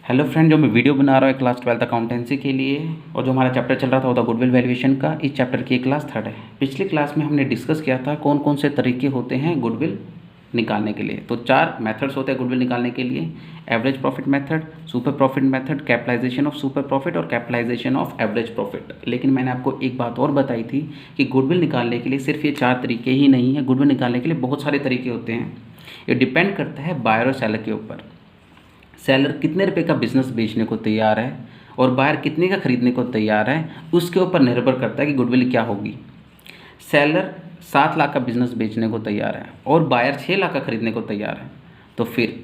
Hello friend, जो मैं video बना रहा हूँ क्लास 12th अकाउंटेंसी के लिए और जो हमारा चैप्टर चल रहा था वो था गुडविल वैल्यूएशन का। इस चैप्टर की क्लास 3rd है। पिछली क्लास में हमने डिस्कस किया था कौन कौन से तरीके होते हैं गुडविल निकालने के लिए। तो 4 मेथड्स होते हैं गुडविल निकालने के लिए: average profit method, super profit method, capitalization of super profit और कैपिटलाइजेशन ऑफ एवरेज प्रॉफिट। लेकिन मैंने आपको एक बात और बताई थी कि गुडविल निकालने के लिए सिर्फ ये 4 तरीके ही नहीं है, गुडविल निकालने के लिए बहुत सारे तरीके होते हैं। ये डिपेंड करता है बायर और सेलर के ऊपर। सेलर कितने रुपए का बिज़नेस बेचने को तैयार है और बायर कितने का ख़रीदने को तैयार है, उसके ऊपर निर्भर करता है कि गुडविल क्या होगी। सेलर 7 लाख का बिज़नेस बेचने को तैयार है और बायर 6 लाख का ख़रीदने को तैयार है, तो फिर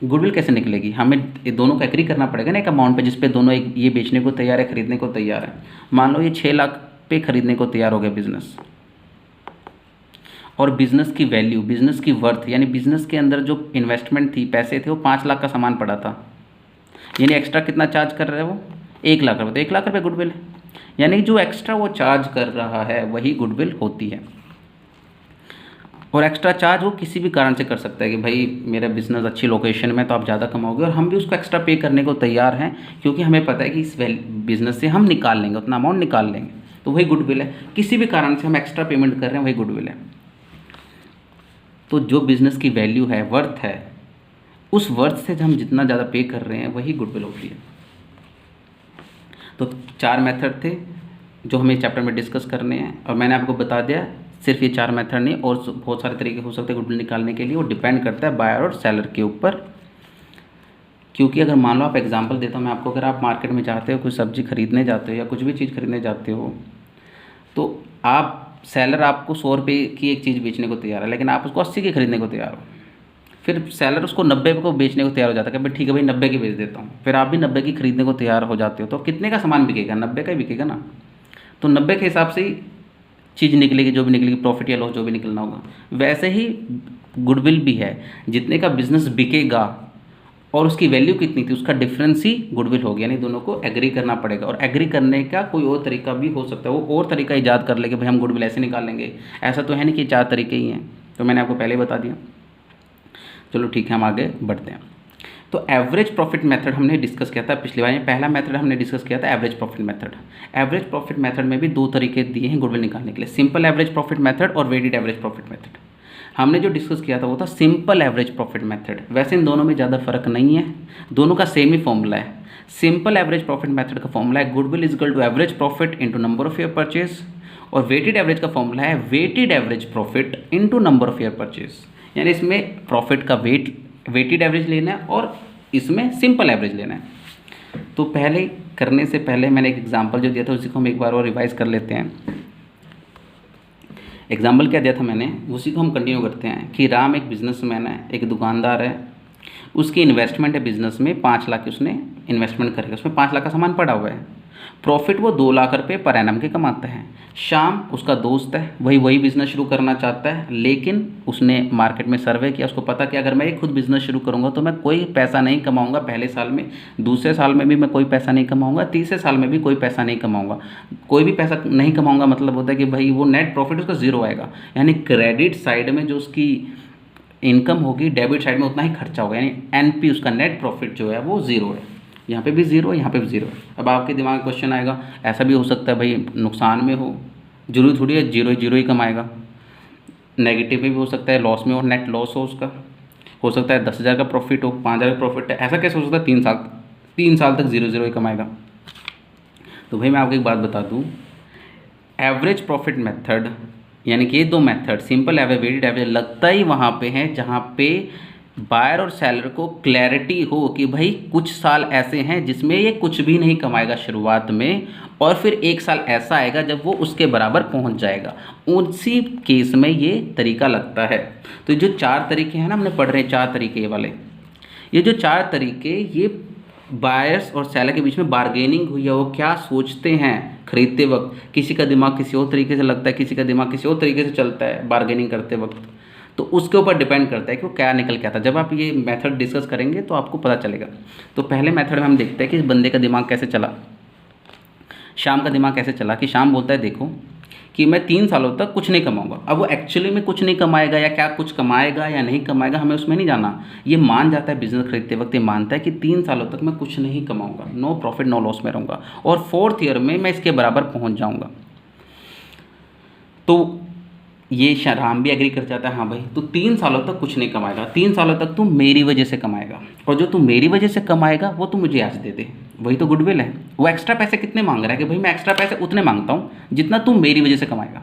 गुडविल कैसे निकलेगी? हमें दोनों को एग्री करना पड़ेगा ना एक अमाउंट पे, जिस पे दोनों ये बेचने को तैयार है, ख़रीदने को तैयार है। मान लो ये 6 लाख पे ख़रीदने को तैयार हो गया बिज़नेस, और बिज़नेस की वैल्यू, बिज़नेस की वर्थ, यानी बिज़नेस के अंदर जो इन्वेस्टमेंट थी, पैसे थे, वो 5 लाख का सामान पड़ा था। यानी एक्स्ट्रा कितना चार्ज कर रहा है वो? 1 लाख रुपये। तो 1 लाख रुपये गुडविल है। यानी जो एक्स्ट्रा वो चार्ज कर रहा है वही गुडविल होती है। और एक्स्ट्रा चार्ज वो किसी भी कारण से कर सकता है कि भाई मेरा बिज़नेस अच्छी लोकेशन में तो आप ज़्यादा कमाओगे, और हम भी उसको एक्स्ट्रा पे करने को तैयार हैं क्योंकि हमें पता है कि इस बिज़नेस से हम निकाल लेंगे, उतना अमाउंट निकाल लेंगे, तो वही गुडविल है। किसी भी कारण से हम एक्स्ट्रा पेमेंट कर रहे हैं, वही गुडविल है। तो जो बिज़नेस की वैल्यू है, वर्थ है, उस वर्थ से हम जितना ज़्यादा पे कर रहे हैं वही गुडविल होती है। तो 4 मेथड थे जो हमें चैप्टर में डिस्कस करने हैं, और मैंने आपको बता दिया सिर्फ ये 4 मेथड नहीं, और बहुत सारे तरीके हो सकते हैं गुडविल निकालने के लिए। वो डिपेंड करता है बायर और सेलर के ऊपर। क्योंकि अगर मान लो, आप एग्जांपल देता हूँ मैं आपको, अगर आप मार्केट में जाते हो, कुछ सब्जी खरीदने जाते हो या कुछ भी चीज़ खरीदने जाते हो, तो आप सेलर आपको 100 रुपये की एक चीज़ बेचने को तैयार है, लेकिन आप उसको 80 की खरीदने को तैयार हो। फिर सेलर उसको 90 को बेचने को तैयार हो जाता है कि भाई ठीक है भाई 90 की बेच देता हूँ। फिर आप भी 90 की खरीदने को तैयार हो जाते हो, तो कितने का सामान बिकेगा? 90 का ही बिकेगा ना। तो 90 के हिसाब से ही चीज़ निकलेगी, जो भी निकलेगी, प्रॉफिट या लॉस जो भी निकलना होगा। वैसे ही गुडविल भी है, जितने का बिजनेस बिकेगा और उसकी वैल्यू कितनी थी, उसका डिफरेंस ही गुडविल हो गया। यानी दोनों को एग्री करना पड़ेगा, और एग्री करने का कोई और तरीका भी हो सकता है। वो और तरीका ईजाद कर ले कि भाई हम गुडविल ऐसे निकाल लेंगे। ऐसा तो है नहीं कि 4 तरीके ही हैं, तो मैंने आपको पहले ही बता दिया। चलो ठीक है, हम आगे बढ़ते हैं। तो एवरेज प्रॉफिट मेथड हमने डिस्कस किया था पिछली बार। पहला मेथड हमने डिस्कस किया था average profit method. Average profit method में भी 2 तरीके दिए हैं गुडविल निकालने के लिए: सिंपल एवरेज प्रॉफिट मेथड और वेटेड एवरेज प्रॉफिट मेथड। हमने जो डिस्कस किया था वो था सिंपल एवरेज प्रॉफिट मेथड। वैसे इन दोनों में ज़्यादा फर्क नहीं है, दोनों का सेम ही फॉर्मूला है। सिंपल एवरेज प्रॉफिट मेथड का फॉर्मूला है goodwill is equal to average profit into number of year purchase, और वेटेड एवरेज का फॉर्मूला है weighted average profit into number of year purchase. यानी इसमें प्रॉफिट का वेटेड एवरेज लेना है और इसमें सिंपल एवरेज लेना है। तो पहले करने से पहले मैंने एक एग्जांपल जो दिया था उसी को हम एक बार और रिवाइज कर लेते हैं। एग्जाम्पल क्या दिया था मैंने, उसी को हम कंटिन्यू करते हैं कि राम एक बिजनेसमैन है, एक दुकानदार है। उसकी इन्वेस्टमेंट है बिजनेस में 5 लाख की, उसने इन्वेस्टमेंट करके उसमें 5 लाख का सामान पड़ा हुआ है। प्रॉफिट वो 2 लाख रुपये पर एनम के कमाता है। श्याम उसका दोस्त है, वही बिज़नेस शुरू करना चाहता है, लेकिन उसने मार्केट में सर्वे किया, उसको पता कि अगर मैं खुद बिज़नेस शुरू करूँगा तो मैं कोई पैसा नहीं कमाऊँगा पहले साल में, दूसरे साल में भी मैं कोई पैसा नहीं कमाऊँगा, तीसरे साल में भी कोई पैसा नहीं कमाऊँगा। कोई भी पैसा नहीं कमाऊँगा मतलब होता है कि भाई वो नेट प्रॉफिट उसका ज़ीरो आएगा। यानी क्रेडिट साइड में जो उसकी इनकम होगी, डेबिट साइड में उतना ही खर्चा होगा। यानी एनपी, उसका नेट प्रॉफिट जो है वो ज़ीरो है। यहाँ पे भी ज़ीरो है, यहाँ पे भी ज़ीरो है। अब आपके दिमाग में क्वेश्चन आएगा, ऐसा भी हो सकता है भाई नुकसान में हो, जरूरी थोड़ी है जीरो ही कमाएगा। नेगेटिव में भी हो सकता है, लॉस में, और नेट लॉस हो उसका। हो सकता है 10,000 का प्रॉफिट हो, 5,000 का प्रॉफिट है। ऐसा कैसे हो सकता है? 3 साल तक जीरो ही कमाएगा। तो भाई मैं आपको एक बात बता दूँ, एवरेज प्रॉफिट मेथड यानी कि ये 2 method simple average, weighted average, लगता ही वहाँ पे है जहाँ पे बायर और सेलर को क्लैरिटी हो कि भाई कुछ साल ऐसे हैं जिसमें ये कुछ भी नहीं कमाएगा शुरुआत में, और फिर एक साल ऐसा आएगा जब वो उसके बराबर पहुंच जाएगा। उसी केस में ये तरीका लगता है। तो जो 4 तरीके हैं ना, हमने पढ़ रहे हैं 4 तरीके ये वाले, ये जो 4 तरीके, ये बायर्स और सेलर के बीच में बार्गेनिंग हुई है। वो क्या सोचते हैं खरीदते वक्त, किसी का दिमाग किसी और तरीके से लगता है, किसी का दिमाग किसी और तरीके से चलता है बार्गेनिंग करते वक्त, तो उसके ऊपर डिपेंड करता है कि वो क्या निकल के आता है। जब आप ये मेथड डिस्कस करेंगे तो आपको पता चलेगा। तो पहले मेथड में हम देखते हैं कि इस बंदे का दिमाग कैसे चला। शाम का दिमाग कैसे चला कि शाम बोलता है देखो कि मैं 3 सालों तक कुछ नहीं कमाऊंगा। अब वो एक्चुअली में कुछ नहीं कमाएगा या क्या कुछ कमाएगा या नहीं कमाएगा हमें उसमें नहीं जाना। ये मान जाता है बिजनेस खरीदते वक्त, ये मानता है कि 3 सालों तक मैं कुछ नहीं कमाऊंगा, नो प्रॉफिट नो लॉस में रहूँगा और 4th ईयर में मैं इसके बराबर पहुँच जाऊँगा। तो ये राम भी एग्री कर जाता है, हाँ भाई तू 3 सालों तक कुछ नहीं कमाएगा, 3 सालों तक तू मेरी वजह से कमाएगा और जो तू मेरी वजह से कमाएगा वो तू मुझे आज दे दे। वही तो गुडविल है। वो एक्स्ट्रा पैसे कितने मांग रहा है कि भाई मैं एक्स्ट्रा पैसे उतने मांगता हूँ जितना तू मेरी वजह से कमाएगा।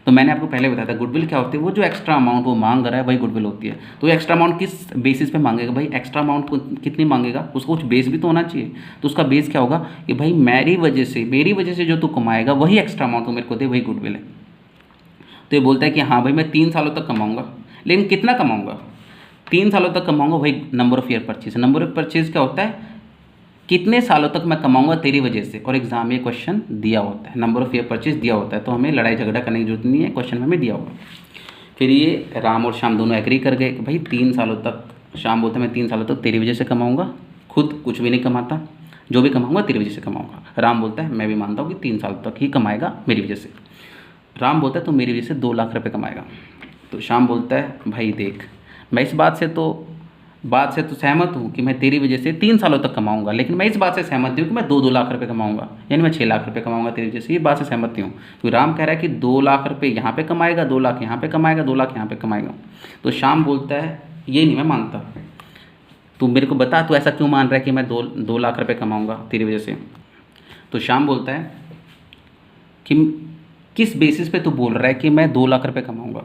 तो मैंने आपको पहले बताया था गुडविल क्या होती है, वो जो एक्स्ट्रा अमाउंट वो मांग रहा है वही गुडविल होती है। तो एक्स्ट्रा अमाउंट किस बेसिस पे मांगेगा भाई, एक्स्ट्रा अमाउंट कितनी मांगेगा, उसको कुछ बेस भी तो होना चाहिए। तो उसका बेस क्या होगा कि भाई मेरी वजह से जो तू कमाएगा वही एक्स्ट्रा अमाउंट तू मेरे को दे, वही गुडविल है। तो ये बोलता है कि हाँ भाई मैं 3 सालों तक कमाऊंगा, लेकिन कितना कमाऊंगा, 3 सालों तक कमाऊंगा, वही number of year purchase. Number of purchase क्या होता है, कितने सालों तक मैं कमाऊंगा तेरी वजह से। और एग्जाम में क्वेश्चन दिया होता है, नंबर ऑफ ईयर परचेज दिया होता है, तो हमें लड़ाई झगड़ा करने की जरूरत नहीं है, क्वेश्चन में हमें दिया होगा। फिर ये राम और श्याम दोनों एग्री कर गए कि भाई 3 सालों तक, श्याम बोलते मैं 3 सालों तक तेरी वजह से कमाऊँगा, खुद कुछ भी नहीं कमाता, जो भी कमाऊँगा तेरी वजह से कमाऊँगा। राम बोलता है मैं भी मानता हूँ कि 3 साल तक ही कमाएगा मेरी वजह से। राम बोलता है तो मेरी वजह से 2 लाख रुपए कमाएगा। तो श्याम बोलता है भाई देख मैं इस बात से तो सहमत हूँ कि मैं तेरी वजह से 3 सालों तक कमाऊंगा, लेकिन मैं इस बात से सहमत हूँ कि मैं 2 लाख रुपए कमाऊंगा, यानी मैं 6 लाख रुपए कमाऊंगा तेरी वजह से। ये बात से सहमत हूँ। तो राम कह रहा है कि 2 लाख रुपए यहाँ पे कमाएगा, 2 लाख यहाँ पे कमाएगा, 2 लाख यहाँ पे कमाएगा। तो श्याम बोलता है ये नहीं मैं मानता, तू मेरे को बता तू ऐसा क्यों मान रहा है कि मैं 2 लाख रुपये कमाऊँगा तेरी वजह से। तो श्याम बोलता है कि किस बेसिस पे तू बोल रहा है कि मैं 2 लाख रुपए कमाऊंगा।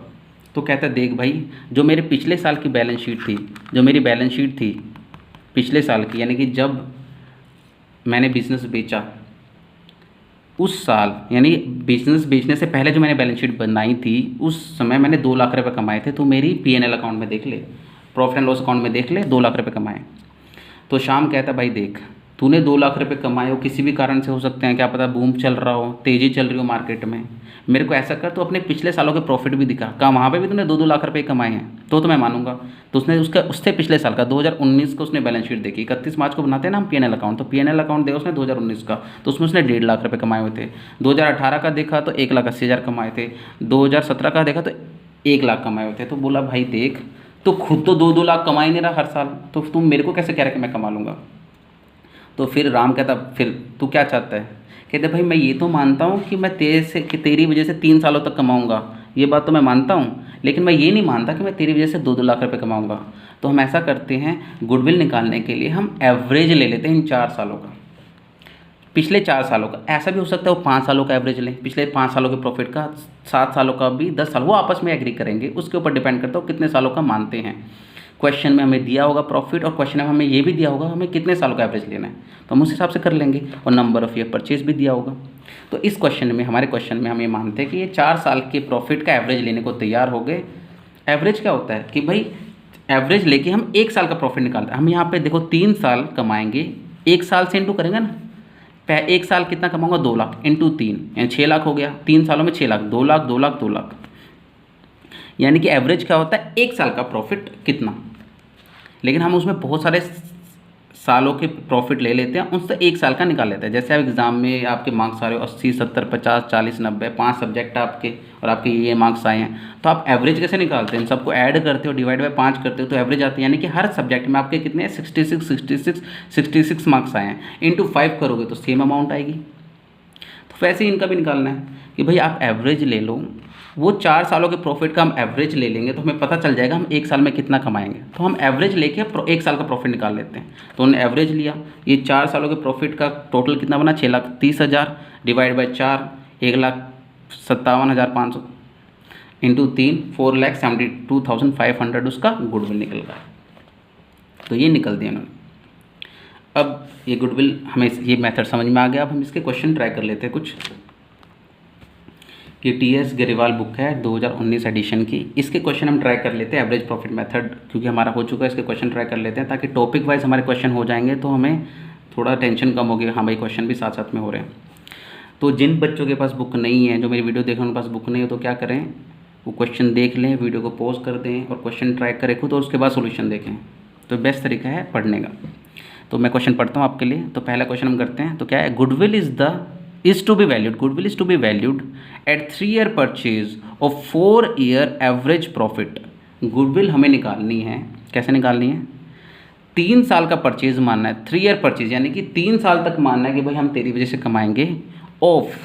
तो कहता है देख भाई जो मेरे पिछले साल की बैलेंस शीट थी, जो मेरी बैलेंस शीट थी पिछले साल की, यानी कि जब मैंने बिज़नेस बेचा उस साल, यानी बिज़नेस बेचने से पहले जो मैंने बैलेंस शीट बनाई थी उस समय मैंने 2 लाख रुपए कमाए थे। तो मेरी P&L अकाउंट में देख ले, प्रॉफिट एंड लॉस अकाउंट में देख ले, 2 लाख रुपये कमाए। तो श्याम कहता है भाई देख तूने 2 लाख रुपए कमाए हो, किसी भी कारण से हो सकते हैं, क्या पता बूम चल रहा हो, तेज़ी चल रही हो मार्केट में। मेरे को ऐसा कर तो अपने पिछले सालों के प्रॉफिट भी दिखा, कहा वहाँ पे भी तूने 2-2 लाख रुपए कमाए हैं तो मैं मानूंगा। तो उसने उससे पिछले साल का 2019 का उसने बैलेंस शीट देखी, 31 मार्च को बनाते हैं ना हम P&L अकाउंट, तो P&L अकाउंट देखा उसने 2019 का, तो उसमें उसने 1.5 लाख रुपये कमाए हुए थे। 2018 का देखा तो 1,80,000 कमाए थे। 2017 का देखा तो 1 लाख कमाए हुए थे। तो बोला भाई देख तो खुद तो 2-2 लाख कमा ही नहीं रहा हर साल, तो तुम मेरे को कैसे कह रहे कि मैं कमा लूँगा। तो फिर राम कहता फिर तू क्या चाहता है, कहते भाई मैं ये तो मानता हूँ कि मैं तेरी वजह से 3 सालों तक कमाऊँगा, ये बात तो मैं मानता हूँ, लेकिन मैं ये नहीं मानता कि मैं तेरी वजह से 2-2 लाख रुपए कमाऊँगा। तो हम ऐसा करते हैं गुडविल निकालने के लिए हम एवरेज ले लेते हैं इन 4 सालों का, पिछले 4 सालों का। ऐसा भी हो सकता है वो 5 सालों का एवरेज लें, पिछले 5 सालों के प्रॉफिट का, 7 सालों का भी, 10 साल, वो आपस में एग्री करेंगे, उसके ऊपर डिपेंड करता है कितने सालों का मानते हैं। क्वेश्चन में हमें दिया होगा प्रॉफिट और क्वेश्चन में हमें ये भी दिया होगा हमें कितने सालों का एवरेज लेना है, तो हम उस हिसाब से कर लेंगे। और नंबर ऑफ ईयर परचेज भी दिया होगा। तो इस क्वेश्चन में, हमारे क्वेश्चन में हम ये मानते हैं कि ये 4 साल के प्रॉफिट का एवरेज लेने को तैयार हो गए। एवरेज क्या होता है कि भाई एवरेज लेके हम 1 साल का प्रॉफिट निकालते हैं। हम यहाँ पे देखो 3 साल कमाएंगे, 1 साल से इंटू करेंगे ना, 1 साल कितना कमाऊंगा 2 लाख इंटू 3 यानी 6 लाख हो गया, 3 सालों में 6 लाख, 2 लाख 2 लाख 2 लाख, यानी कि एवरेज क्या होता है 1 साल का प्रॉफिट कितना। लेकिन हम उसमें बहुत सारे सालों के प्रॉफिट ले लेते हैं, उनसे 1 साल का निकाल लेते हैं। जैसे आप एग्ज़ाम में आपके मार्क्स आ रहे हो 80 70 50 40 90, 5 सब्जेक्ट आपके और आपके ये मार्क्स आए हैं, तो आप एवरेज कैसे निकालते हैं, इन सबको ऐड करते हो, डिवाइड बाय 5 करते हो तो एवरेज आती है। यानी कि हर सब्जेक्ट में आपके कितने 66 मार्क्स आए हैं, इंटू 5 करोगे तो सेम अमाउंट आएगी। तो वैसे ही इनका भी निकालना है कि भाई आप एवरेज ले लो, वो 4 सालों के प्रॉफिट का हम एवरेज ले लेंगे तो हमें पता चल जाएगा हम 1 साल में कितना कमाएंगे। तो हम एवरेज लेके 1 साल का प्रॉफिट निकाल लेते हैं। तो उन्होंने एवरेज लिया, ये 4 सालों के प्रॉफिट का टोटल कितना बना 6,30,000 डिवाइड बाई 4 1,57,500 इंटू 3 4,72,500 उसका गुडविल निकल गया। तो ये निकल दिया उन्होंने। अब ये गुडविल हमें ये मेथड समझ में आ गया। अब हम इसके क्वेश्चन ट्राई कर लेते हैं कुछ। ये TS गरेवाल बुक है 2019 एडिशन की, इसके क्वेश्चन हम ट्राई कर लेते हैं। एवरेज प्रॉफिट मेथड क्योंकि हमारा हो चुका है, इसके क्वेश्चन ट्राई कर लेते हैं ताकि टॉपिक वाइज हमारे क्वेश्चन हो जाएंगे तो हमें थोड़ा टेंशन कम होगी, हाँ भाई क्वेश्चन भी साथ साथ में हो रहे हैं। तो जिन बच्चों के पास बुक नहीं है, जो मेरी वीडियो देख रहे हैं उनके पास बुक नहीं है, तो क्या करें, वो क्वेश्चन देख लें, वीडियो को पॉज कर दें और क्वेश्चन ट्राई करें खुद और उसके बाद सोल्यूशन देखें, तो बेस्ट तरीका है पढ़ने का। तो मैं क्वेश्चन पढ़ता हूँ आपके लिए। तो पहला क्वेश्चन हम करते हैं। तो क्या है, goodwill is the is to be valued, goodwill is to be valued at 3 year purchase और 4 ईयर एवरेज प्रॉफिट। गुडविल हमें निकालनी है, कैसे निकालनी है? 3 साल का परचेज मानना है, 3 ईयर परचेज यानी कि 3 साल तक मानना है कि भाई हम तेरी वजह से कमाएंगे। ऑफ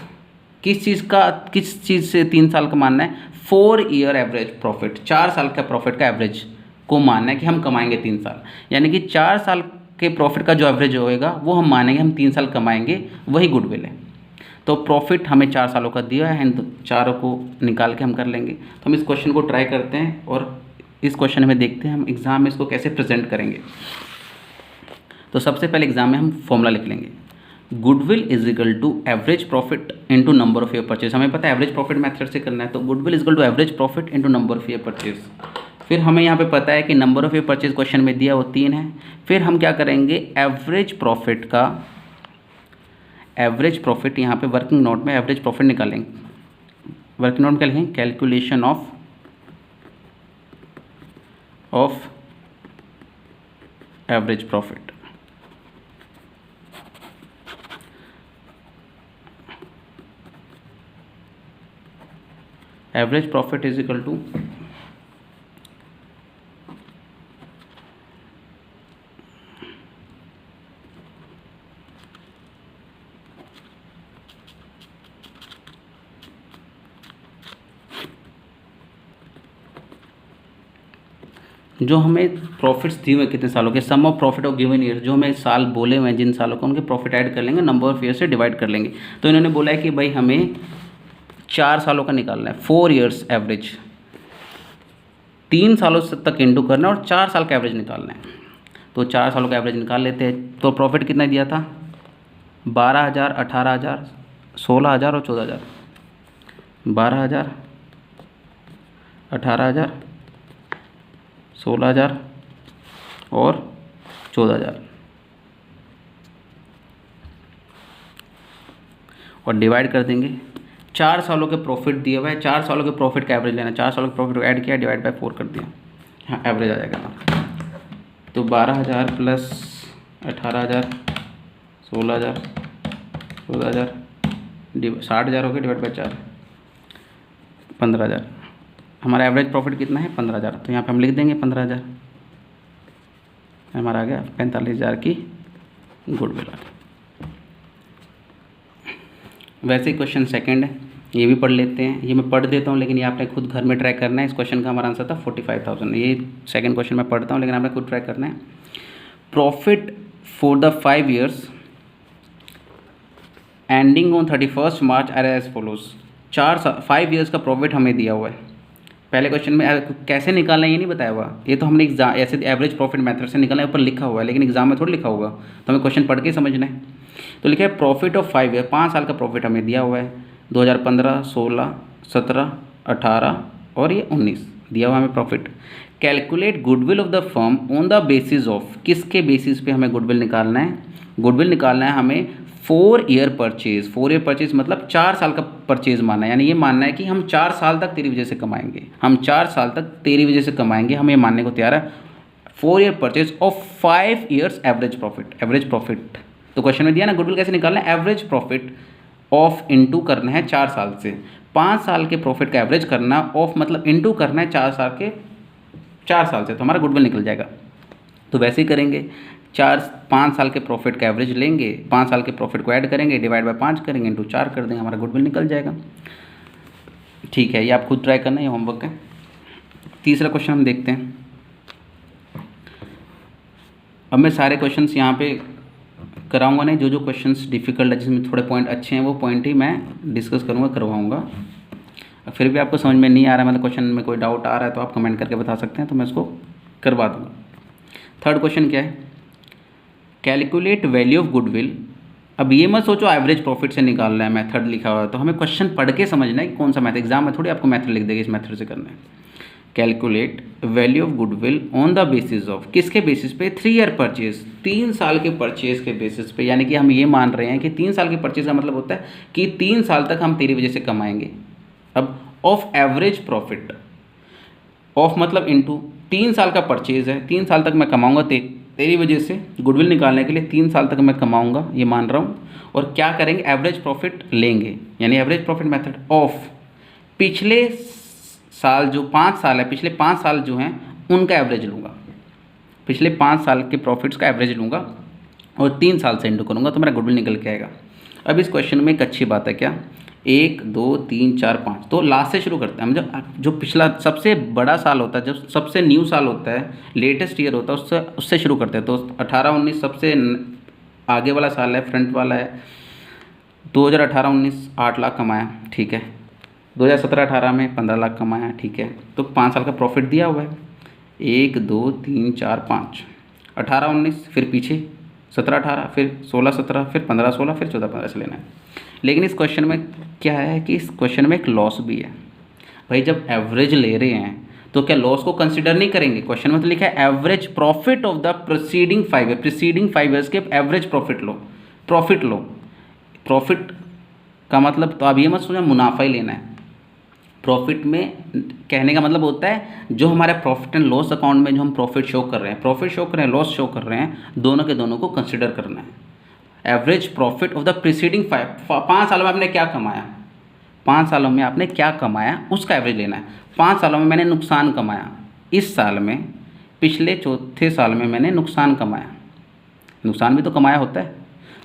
किस चीज़ का, किस चीज़ से 3 साल का मानना है? 4 ईयर एवरेज प्रॉफिट, 4 साल का प्रॉफिट का एवरेज को मानना है कि हम कमाएंगे 3 साल, यानी कि 4 साल के प्रॉफिट का जो एवरेज होएगा वो हम मानेंगे हम 3 साल कमाएंगे, वही गुडविल है। तो प्रॉफिट हमें 4 सालों का दिया है, तो चारों को निकाल के हम कर लेंगे। तो हम इस क्वेश्चन को ट्राई करते हैं और इस क्वेश्चन में देखते हैं हम एग्ज़ाम में इसको कैसे प्रेजेंट करेंगे। तो सबसे पहले एग्जाम में हम फॉर्मूला लिख लेंगे, goodwill is equal to average profit into number of year purchase. हमें पता है एवरेज प्रॉफिट मेथड से करना है, तो goodwill is equal to average profit into number of year purchase. फिर हमें यहाँ पे पता है कि number of year purchase question में दिया वो 3 है। फिर हम क्या करेंगे, एवरेज प्रॉफिट का, एवरेज प्रॉफिट यहाँ पे वर्किंग नोट में एवरेज प्रॉफिट निकालेंगे। वर्किंग नोट में क्या लिखेंगे, calculation of average profit. Average profit is equal to जो हमें प्रॉफिट्स दिए हुए कितने सालों के, sum of profit of given year, जो हमें साल बोले हुए हैं जिन सालों को, उनके प्रॉफिट ऐड कर लेंगे, नंबर ऑफ ईयर से डिवाइड कर लेंगे। तो इन्होंने बोला है कि भाई हमें 4 सालों का निकालना है, 4 ईयर्स एवरेज, 3 सालों से तक इंटू करना है और 4 साल का एवरेज निकालना है। तो 4 सालों का एवरेज निकाल लेते हैं। तो प्रॉफिट कितना दिया था, 12,000, 18,000, 16,000 और 14,000। 12,000, 18,000, 16,000 और 14,000 और डिवाइड कर देंगे। 4 सालों के प्रॉफिट दिए हुए हैं, 4 सालों के प्रॉफिट का एवरेज लेना, 4 सालों के प्रॉफिट को ऐड किया, डिवाइड बाय 4 कर दिया, हाँ एवरेज आ जाएगा। तो 12,000 प्लस 18,000, 16,000, 14,000, 60,000 हो गया, डिवाइड बाय 4, 15,000। हमारा एवरेज प्रॉफिट कितना है, 15,000। तो यहाँ पे हम लिख देंगे 15,000, हमारा आ गया 45,000 की गुडविल। वैसे ही क्वेश्चन सेकंड है, ये भी पढ़ लेते हैं। ये मैं पढ़ देता हूँ लेकिन ये आपने खुद घर में ट्राई करना है। इस क्वेश्चन का हमारा आंसर था 45,000। ये सेकंड क्वेश्चन मैं पढ़ता हूँ लेकिन आपने खुद ट्राई करना है। Profit for the 5 years ending on 31 March are as follows. 5 years का प्रॉफिट हमें दिया हुआ है। पहले क्वेश्चन में कैसे निकालना है ये नहीं बताया हुआ, ये तो हमने एग्जाम ऐसे एवरेज प्रॉफिट मेथड से निकालना है, ऊपर लिखा हुआ है, लेकिन एग्जाम में थोड़ा लिखा होगा, तो हमें क्वेश्चन पढ़ के समझना है। तो लिखा है प्रॉफिट ऑफ 5 ईयर, 5 साल का प्रॉफिट हमें दिया हुआ है। 2015, 16, 17, 18 और ये 19 दिया हुआ हमें profit. Calculate goodwill of the firm on the basis of, किसके बेसिस पे हमें गुडविल निकालना है? गुडविल निकालना है हमें 4 ईयर परचेज। 4 ईयर परचेज मतलब 4 साल का परचेज मानना है, यानी ये मानना है कि हम 4 साल तक तेरी वजह से कमाएंगे, हम 4 साल तक तेरी वजह से कमाएंगे, हम ये मानने को तैयार है। 4 year purchase of 5 years average profit. Average profit तो क्वेश्चन में दिया ना, गुडविल कैसे निकालना है? एवरेज प्रॉफिट ऑफ इंटू करना है 4 साल से, 5 साल के प्रॉफिट का एवरेज करना, ऑफ मतलब इंटू करना है 4 साल से, तो हमारा गुडविल निकल जाएगा। तो वैसे ही करेंगे, 5 साल के प्रॉफिट का एवरेज लेंगे, 5 साल के प्रॉफिट को ऐड करेंगे, डिवाइड बाय 5 करेंगे, इंटू 4 कर देंगे, हमारा गुडविल निकल जाएगा। ठीक है, ये आप खुद ट्राई करना, ये होमवर्क है। तीसरा क्वेश्चन हम देखते हैं। अब मैं सारे क्वेश्चंस यहाँ पे कराऊंगा नहीं, जो क्वेश्चंस डिफिकल्ट है, जिसमें थोड़े पॉइंट अच्छे हैं, वो पॉइंट ही मैं डिस्कस करूँगा, करवाऊँगा। फिर भी आपको समझ में नहीं आ रहा है, मतलब क्वेश्चन में कोई डाउट आ रहा है तो आप कमेंट करके बता सकते हैं, तो मैं इसको करवा दूँगा। थर्ड क्वेश्चन क्या है? Calculate value of goodwill. अब ये मत सोचो एवरेज प्रॉफिट से निकालना है, मेथड लिखा हुआ है, तो हमें क्वेश्चन पढ़ के समझना है कि कौन सा मेथड। एग्जाम में थोड़ी आपको मेथड लिख देगा, इस मेथड से करना है। Calculate value of goodwill on the basis of, किसके बेसिस पे? 3 ईयर परचेज, 3 साल के परचेज के बेसिस पे, यानी कि हम ये मान रहे हैं कि 3 साल के परचेज का मतलब होता है कि 3 साल तक हम तेरी वजह से कमाएंगे। अब ऑफ एवरेज प्रॉफिट, ऑफ मतलब इनटू, 3 साल का परचेज है, 3 साल तक मैं कमाऊंगा तेरी वजह से। गुडविल निकालने के लिए 3 साल तक मैं कमाऊंगा, ये मान रहा हूँ। और क्या करेंगे, एवरेज प्रॉफिट लेंगे, यानी एवरेज प्रॉफिट मेथड ऑफ पिछले साल, जो 5 साल है, पिछले 5 साल जो हैं उनका एवरेज लूँगा, पिछले 5 साल के प्रॉफिट्स का एवरेज लूँगा और 3 साल से इंटू करूँगा तो मेरा गुडविल निकल के आएगा। अब इस क्वेश्चन में एक अच्छी बात है क्या, 1 2 3 4 5, तो लास्ट से शुरू करते हैं हम। जो पिछला सबसे बड़ा साल होता है, जो सबसे न्यू साल होता है, लेटेस्ट ईयर होता है, उससे शुरू करते हैं। तो 18-19 सबसे आगे वाला साल है, फ्रंट वाला है। 2018-19 8 लाख कमाया, ठीक है। 2017-18 में 15 लाख कमाया, ठीक है। तो 5 साल का प्रॉफिट दिया हुआ है, 1 2 3 4 5, 18-19, फिर पीछे 17-18, फिर 16-17, फिर 15-16, फिर 14-15 से लेना है। लेकिन इस क्वेश्चन में क्या है कि इस क्वेश्चन में एक लॉस भी है। भाई जब एवरेज ले रहे हैं तो क्या लॉस को कंसिडर नहीं करेंगे? क्वेश्चन में तो लिखा है average profit of the preceding 5 year, preceding 5 years के एवरेज प्रॉफिट लो, प्रॉफिट लो। प्रॉफिट का मतलब तो आप ये मत सोचना मुनाफा ही लेना है। प्रॉफिट में कहने का मतलब होता है जो हमारे प्रॉफिट एंड लॉस अकाउंट में जो हम प्रॉफिट शो कर रहे हैं, प्रॉफिट शो कर रहे हैं, लॉस शो कर रहे हैं, दोनों के दोनों को कंसिडर करना है। Average profit of the preceding 5 सालों में आपने क्या कमाया, 5 सालों में आपने क्या कमाया उसका एवरेज लेना है। 5 सालों में मैंने नुकसान कमाया, इस साल में, पिछले चौथे साल में मैंने नुकसान कमाया, नुकसान भी तो कमाया होता है।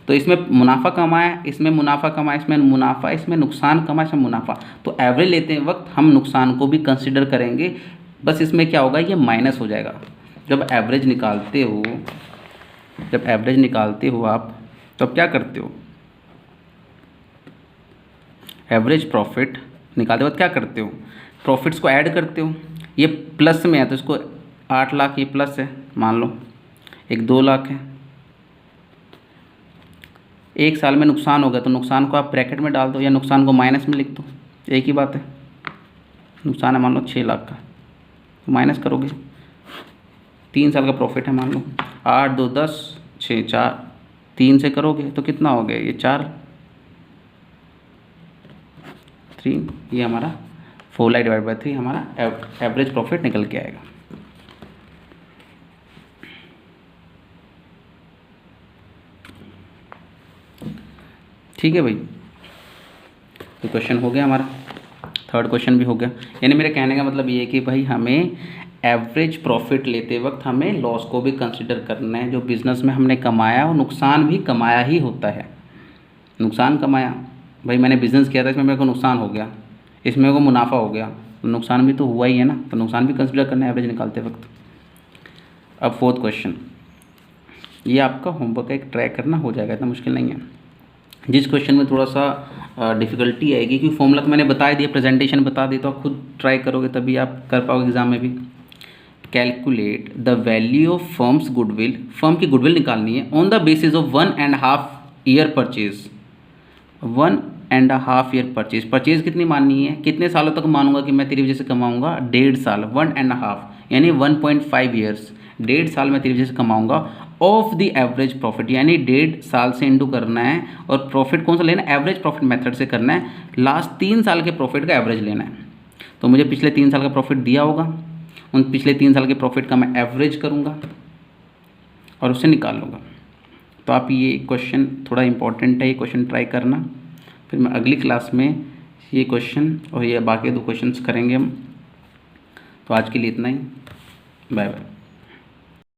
तो इसमें मुनाफा कमाया, इसमें मुनाफा कमाया, इसमें मुनाफा, इसमें नुकसान कमाया, इसमें मुनाफा। तो एवरेज लेते वक्त हम नुकसान को भी कंसिडर करेंगे। बस इसमें क्या होगा, ये माइनस हो जाएगा। जब एवरेज निकालते हो, जब एवरेज निकालते हो आप, तो क्या करते हो, एवरेज प्रॉफिट निकालते वक्त क्या करते हो, प्रॉफिट्स को ऐड करते हो। ये प्लस में है तो इसको 8 लाख, ये प्लस है मान लो, एक 2 लाख है। एक साल में नुकसान हो गया तो नुकसान को आप ब्रैकेट में डाल दो या नुकसान को माइनस में लिख दो, एक ही बात है। नुकसान है मान लो 6 लाख का, तो माइनस करोगे। 3 साल का प्रॉफिट है मान लो, 8 2 10 6 4, 3 से करोगे तो कितना हो गया, ये 4 3, ये हमारा 4 लाख डिवाइड बाई 3 हमारा एवरेज प्रॉफिट निकल के आएगा। ठीक है भाई, तो क्वेश्चन हो गया हमारा, थर्ड क्वेश्चन भी हो गया। यानी मेरे कहने का मतलब ये है कि भाई हमें एवरेज प्रॉफिट लेते वक्त हमें लॉस को भी कंसिडर करना है। जो बिज़नेस में हमने कमाया और नुकसान भी कमाया ही होता है। नुकसान कमाया, भाई मैंने बिज़नेस किया था, इसमें मेरे को नुकसान हो गया, इसमें मेरे को मुनाफा हो गया, तो नुकसान भी तो हुआ ही है ना, तो नुकसान भी कंसिडर करना है एवरेज निकालते वक्त। अब फोर्थ क्वेश्चन, ये आपका होमवर्क है, एक ट्राई करना, हो जाएगा, इतना मुश्किल नहीं है। जिस क्वेश्चन में थोड़ा सा डिफ़िकल्टी आएगी, क्योंकि फॉर्मूला तो मैंने बता दिया, प्रेजेंटेशन बता दी, तो आप खुद ट्राई करोगे तभी आप कर पाओगे एग्जाम में भी। Calculate the value of firms goodwill, firm की गुडविल निकालनी है on the basis of 1.5 year purchase, 1.5 year purchase. Purchase कितनी माननी है, कितने सालों तक मानूंगा कि मैं तेरी वजह से कमाऊंगा, 1.5 साल, 1.5 यानी 1.5 ईयर्स, 1.5 साल में तेरी वजह से कमाऊंगा। ऑफ द एवरेज प्रॉफिट, यानी 1.5 साल से इंटू करना है, और प्रॉफिट कौन सा लेना है, एवरेज प्रॉफिट मेथड से करना है। लास्ट 3 साल के प्रॉफिट का एवरेज लेना है। तो मुझे पिछले 3 साल का प्रॉफिट दिया होगा, उन पिछले 3 साल के प्रॉफिट का मैं एवरेज करूँगा और उससे निकाल लूँगा। तो आप ये क्वेश्चन थोड़ा इंपॉर्टेंट है, ये क्वेश्चन ट्राई करना। फिर मैं अगली क्लास में ये क्वेश्चन और ये बाकी 2 क्वेश्चंस करेंगे हम। तो आज के लिए इतना ही, बाय बाय।